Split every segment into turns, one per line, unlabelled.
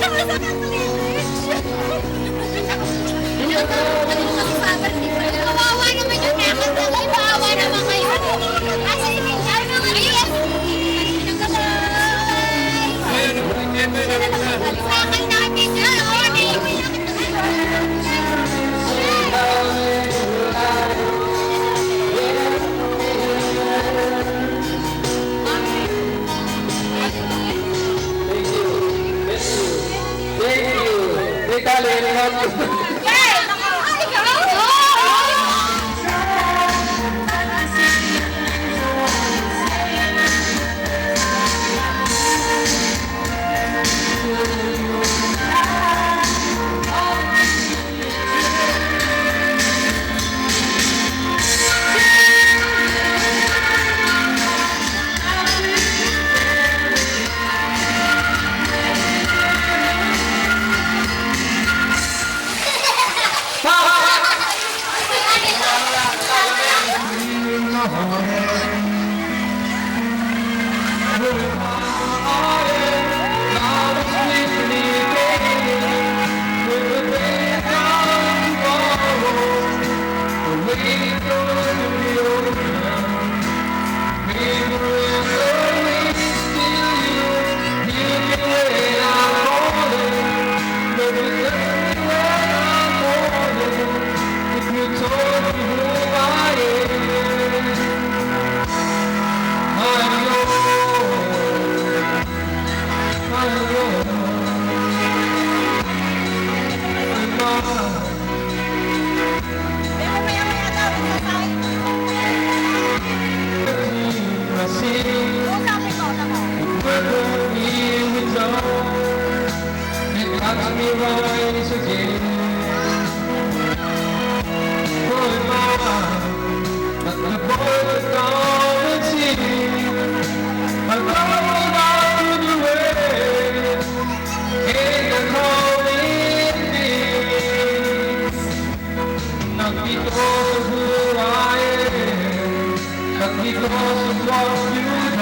Kawawa naman yung nakasali. Kawawa naman kayo. Kasi, ano nga yes. Sakay natin yan.
Because of who I am, not because of what you do.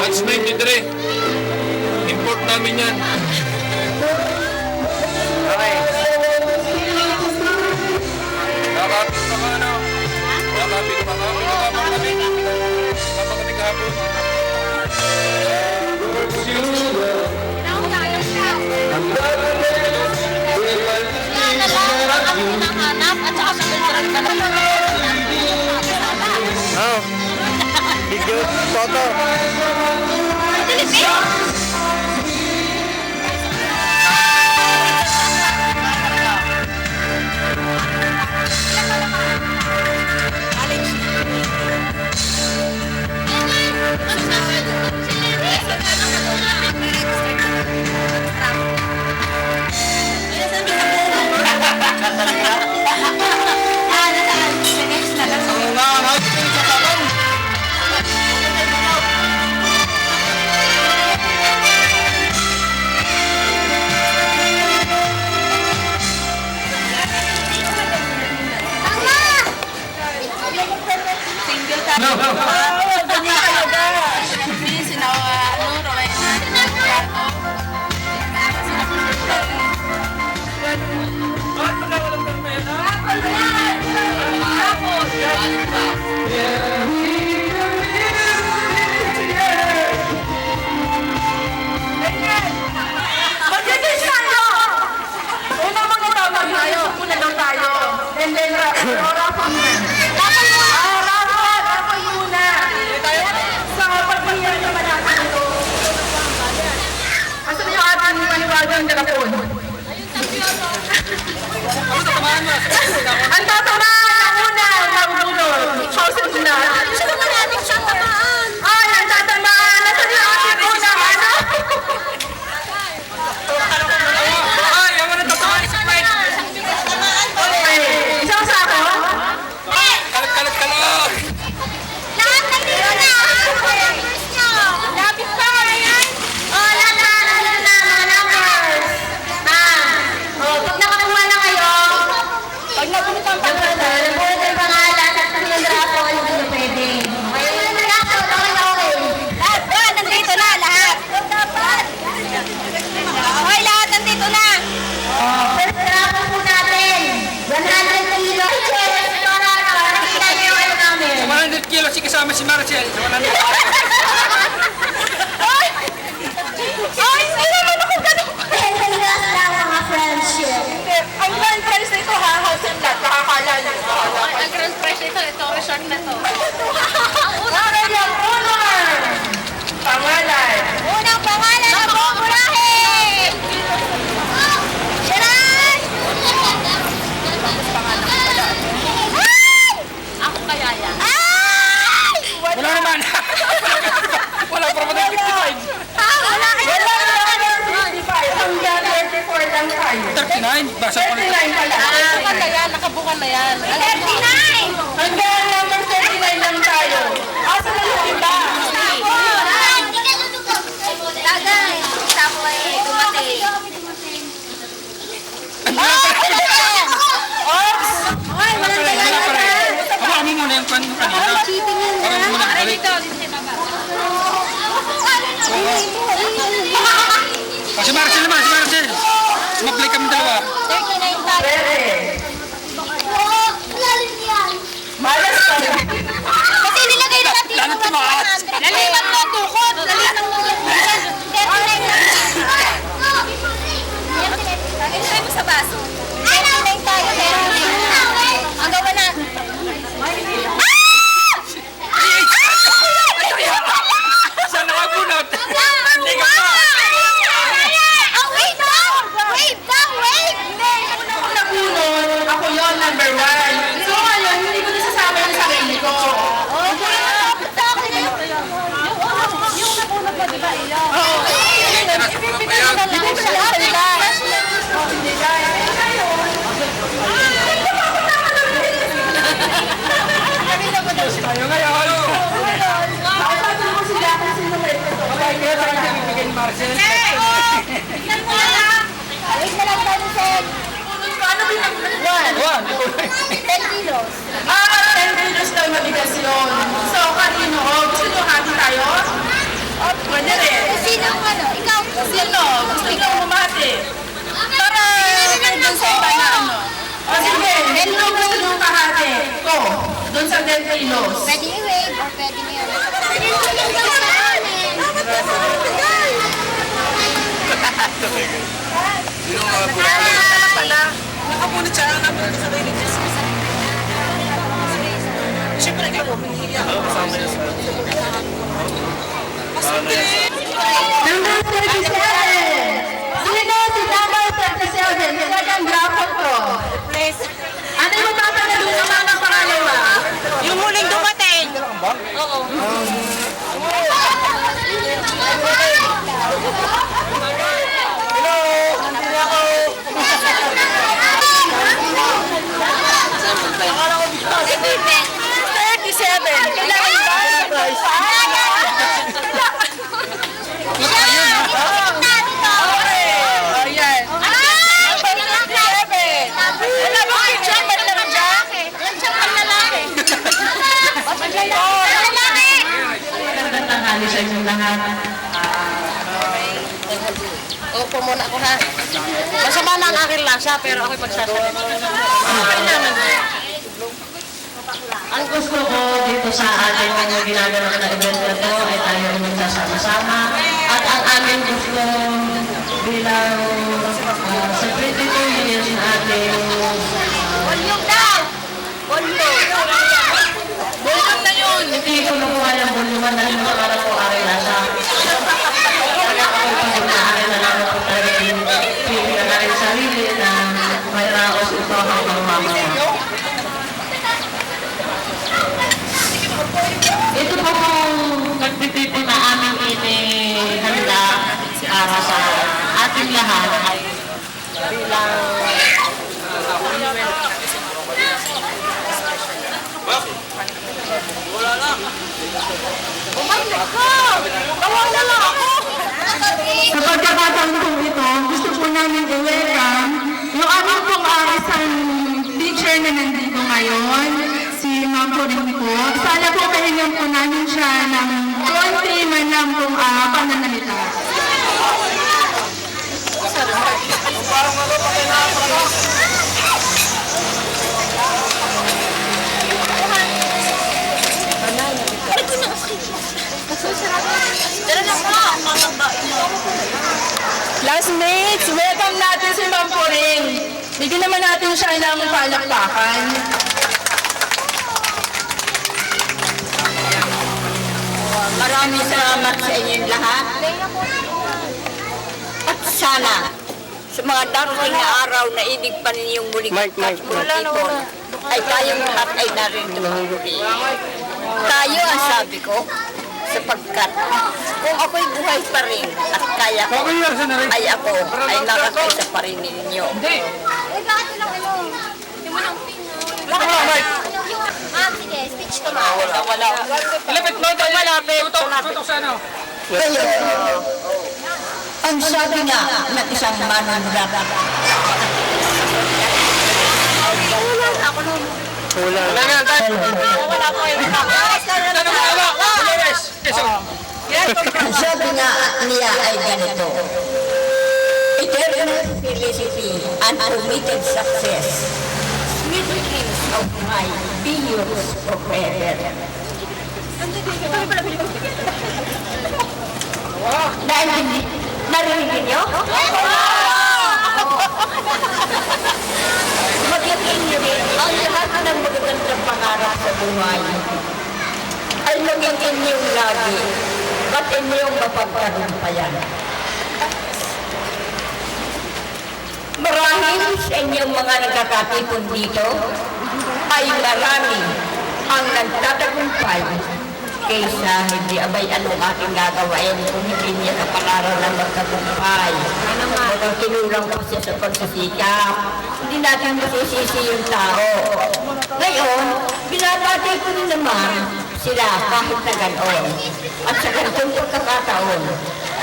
Match 93. Import namin yan. Okay. Nakakapit pa ka, ano? Nakakapit pa ka. Kapag kami kahapon.
Oh, video, photo.
bagong kapon. Ang tatamaan na una, mabubulot. Houses na.
Sino ba natin siya tamaan?
Ay, ang tatamaan. Nasa niyo ang una, ano?
Ay, yung mga tatamaan sa flight.
Okay, isang sako.
Kalat-kalat ka lang.
Lahat nandito na! Numbers niyo! Lapit pa! Ayan!
Oh, lahat na, mga numbers. Pag nakakuha na kayo, pag napunta ang pangalan, napunta yung pangalan, at yung raffle, hindi na pwede. Okay, yung raffle, okay.
Lahat! Nandito na! Lahat! Okay, lahat nandito na!
First raffle po natin, 100 kilos. Para nakita niyo yung ano namin.
100 kilo si kasama si Marcel. 100 kilo.
Ay! Hindi naman ako ganun!
10 kilos lang mga friendship.
Ang grand prize na ito, ha? House and lot. Nakakala niyo.
Ang grand prize ito resort na to.
Okay, yung honor.
Pangalan.
Unang pangalan na buburahin! Sharon! Ay! Ako kaya yan. Ay!
Wala naman. Wala pa naman 55.
Wala kayo naman!
55. Hanggang 34 lang tayo.
39. Basa ko na.
39 pala.
Nakabukan na yan, nakabukan na yan. 39!
Hanggang number 39 lang tayo. Asa na yung iba?
Tagay! Sapo ay dumating.
Oops!
Ay, walang
Wala
tagal
pa rin. Hawakan mo muna yung kwento kanina.
Cheating yun
Parang mo muna balik. Si Marcel naman, si Marcel. Sumaplay kami dalawa.
39 tayo.
Pwede.
Lalim yan.
Malas pa rin.
Kasi nilagay na natin
Lalo tumaas.
Laliman mo, tukot. Laliman mo. 39 na. Ilagay mo sa baso. 39 tayo. 39. Ang gawa na.
Saan nakabunot? Hindi ka pa.
Oh, wait lang! Wait lang, wait!
Kung nabunod, ako yon number 1. So ngayon, hindi ko nasasama yung sarili ko.
Tayo ngayon.
Sabi ko sila kung sino may ito.
Kaya tayo bibigyan ni Marcel.
Tignan mo na! Wait na lang tayo, Seth.
Ano binagyan?
10 kilos.
10 kilos daw mabigas yun. So, kanino? Gusto nyo hati tayo? Pwede rin.
Sino ang ano? Ikaw?
Sino? Gusto nyo bumati? Para kayo dun sa iba na ano. O sige, sino gusto nyo kahati? Ko, dun sa 10 kilos.
Pwede i-wave or pwede mo yun. Pwede mo yun sa amin.
Nakapunod siya ang namin sa sarili niya. Siyempre, ikaw, humihiya.
Number 37. Sino si number 37? Talagang grapon ko. Ano yung mapapanalo naman ng pangalawa?
Yung huling dumating.
Tanghali sa inyong lahat.
Upo muna ako ha. Masama na ang aking lasa pero ako'y pagsasabi.
Ang gusto ko dito sa ating ginagawa na event na to ay tayo ay magsasama-sama at ang aming gusto bilang sa 22 years na ating
Volume daw! Volume!
Bulong na yun! Hindi ko nakuha ng buluman dahil para po aking lasa. Kaya ako'y pag-inaari na naman po tayo dito. lahat. Sa pagkakataon kong ito, gusto po namin i-welcome yung aming pong isang teacher na nandito ngayon, si Ma'am Puring po. Sana po kahingan po namin siya ng konti man lang pong pananalita.
Classmates, welcome natin si Ma'am Puring. Bigyan naman natin siya ng palakpakan.
Maraming salamat sa inyong lahat. At sana, sa mga darating na araw na ibig pa ninyong muling pagkakitipon, ay tayong lahat ay narito muli. Tayo ang sabi ko, sapagkat kung ako'y buhay pa rin at kaya ko, ay ako ay nakakaisa pa rin ninyo.
Bakit lang ano? Yung manang pin. Sige, speech ko na.
Malapit mo tayo. Malapit. Tutok sa ano.
Kayo, ang sabi nga ng isang manunod,
Wala.
Wala po yung
ang sabi nga niya ay ganito, eternal felicity and committed success, sweet dreams of my billions forever. Narinig niyo? Magiging niyo rin ang lahat ng magagandang pangarap sa buhay ay maging inyong lagi at inyong mapagtagumpayan. Marahil sa inyong mga nagkakatipon dito ay marami ang nagtatagumpay kaysa hindi abay anong ating gagawain kung hindi niya kapalaran ng magtagumpay. Kung kinulang ko siya sa pagsasikap, hindi natin masisisi yung tao. Ngayon, binabati ko rin naman sila kahit na ganoon. At sa ganitong pagkakataon,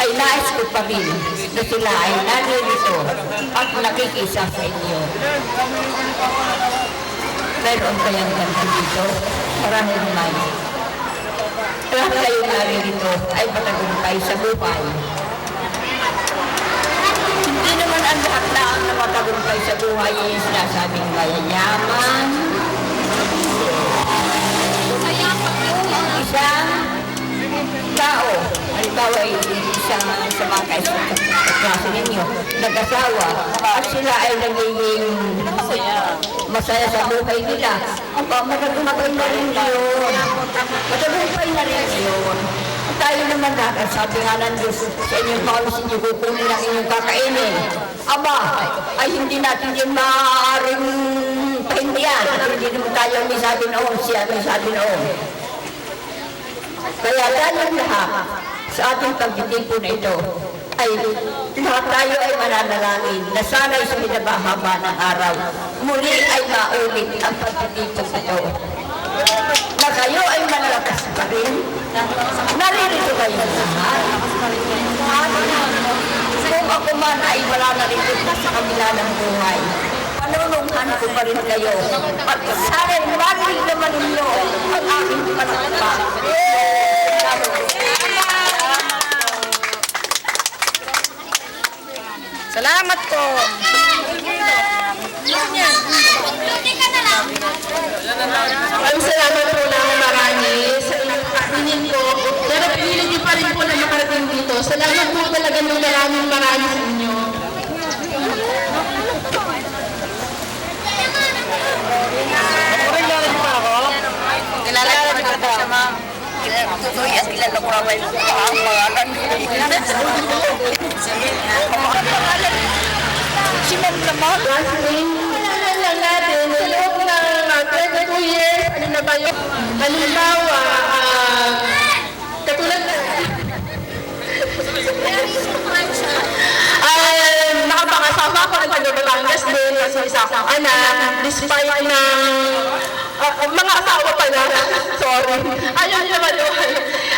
ay nais ko pa rin na sila ay naririto at nakikisa sa inyo. Meron kayang ganito dito? Marami naman. Lahat kayong naririto ay matagumpay sa buhay. Hindi naman ang lahat na ang matagumpay sa buhay ay sinasabing mayayaman. Isang tao, halimbawa ay isang sa mga klase ninyo, nag-asawa, at sila ay nagiging masaya sa buhay nila. Matagumpay na rin yun. Matagumpay na rin yun. Tayo naman natin, sabi nga ng Diyos, sa inyong paulis niyo, kukunin ang inyong kakainin. Aba, ay hindi natin yun maaaring pahindihan. At hindi naman tayo may sabi noon, siya may sabi noon. Kaya tayong lahat sa ating pagtitipo na ito, ay lahat tayo ay mananalangin na sana'y sa pinabahaba ng araw. Muli ay maulit ang pagtitipo ito. Na kayo ay malalakas pa rin. Naririto kayo lahat. Kung ako man ay wala na rin sa kabila ng buhay, panulunghan ko pa rin kayo. At sana'y marinig naman ninyo ang aking panagpa.
Salamat po.
Maraming salamat po ng marami sa inyong kainin ko. Pero pinilit niyo pa rin po na makarating dito. Salamat po talaga ng maraming sa inyo.
Kilala ko na po siya, ma'am.
Tutoy at kilala ko naman ang pangalan. Si Ma'am naman.
Alam lang natin, sa loob ng 22 years, ano na ba yun? Halimbawa, katulad na... ako ang taga Batangas din kasi isa akong anak, despite na mga asawa pala, sorry. Ayun naman yun.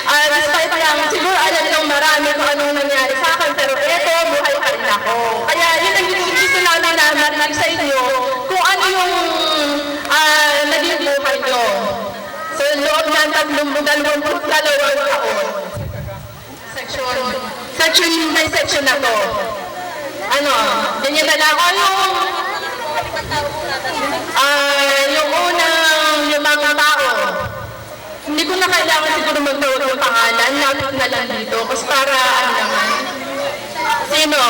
Despite lang, siguro alam nyo marami kung anong nangyari sa akin, pero eto, buhay pa rin ako. Kaya yun ang gusto namin na marinig sa inyo kung ano yung naging buhay nyo. So, loob ng 22 taon. Section na to. Ano, ganyan na lang ako yung unang 5 tao. Hindi ko na kailangan siguro magtawag ng pangalan, lapit na lang dito. Kasi para ano naman. Sino?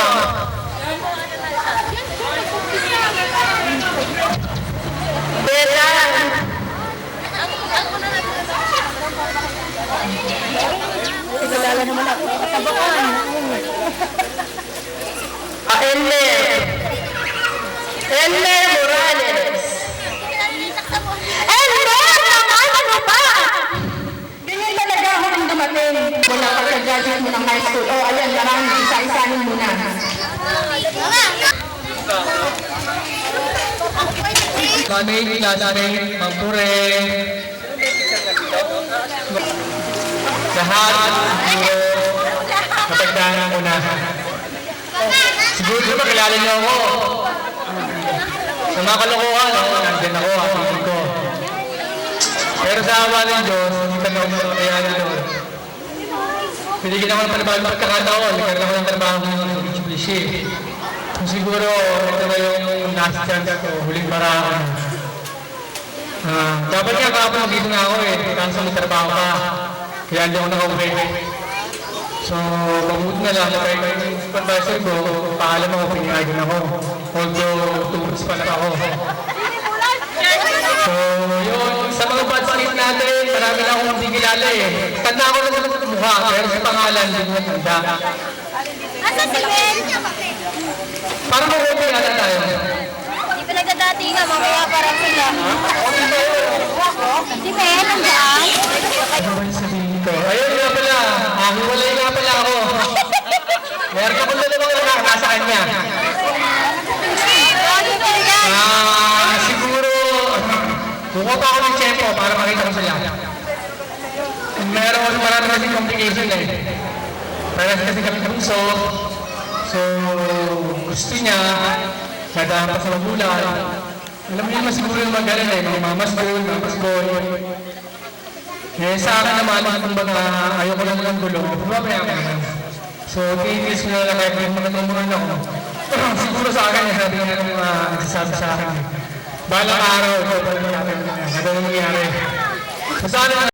Bella.
Kilala naman ako. Katabakan.
Elmer Morales. Elmer! Naman! Ano ba? Ganyan talaga ako nang dumating. Wala pagka-graduate mo ng high school. Oh, ayan, maraming isa-isahin mo na.
Kami, classmate, mampure. Lahat, siguro, kapagdanan ko na. Siguro ba kilala niyo ako? Sa mga kalokohan, nandyan ako, apitin ko. Pero sa awa ng Diyos, hindi ka naman makayanan doon. Binigyan ako ng panibagong pagkakataon, nagkaroon ako ng trabaho ng Mitsubishi. So siguro, ito na yung last chance ko, huling paraan. Dapat nga kahapon mag-isip nga ako kaso may trabaho pa. Kaya hindi ako nakauwi. So, mabuti na lang, kahit yung supervisor ko, paalam ako, pinayagan ako. Although, 2 weeks pa na ako. So, yun, sa mga batchmates natin, marami na akong hindi kilala Tanda ko na sa mukha, pero sa pangalan, hindi mo tanda.
Asa si Ben?
Parang mabuti yata tayo.
Di pa nagdadati nga, mamaya parang sila. Si Ben, nandiyan?
Ano ba yung sabihin ko? Ayun nga pala, hiwalay nga pala ako. Meron ka pong dalawang anak nasa kanya. Siguro, buko pa ako ng tsempo para makita ko sila. Meron marami kasi complication Para kasi kami bunso. So, gusto niya, nadaan pa sa magulang. Alam niyo naman siguro yung mga ganun mga mamas boy. Sa akin naman, kumbaga, ayoko lang ng gulo. Bumabaya ka naman. So, tinis ko na lang kahit yung mga tumuran ako. Siguro sa akin, sabi nga nung nagsasabi sa akin. Balang araw, ikaw pa lang natin. Ano nangyari? So, sana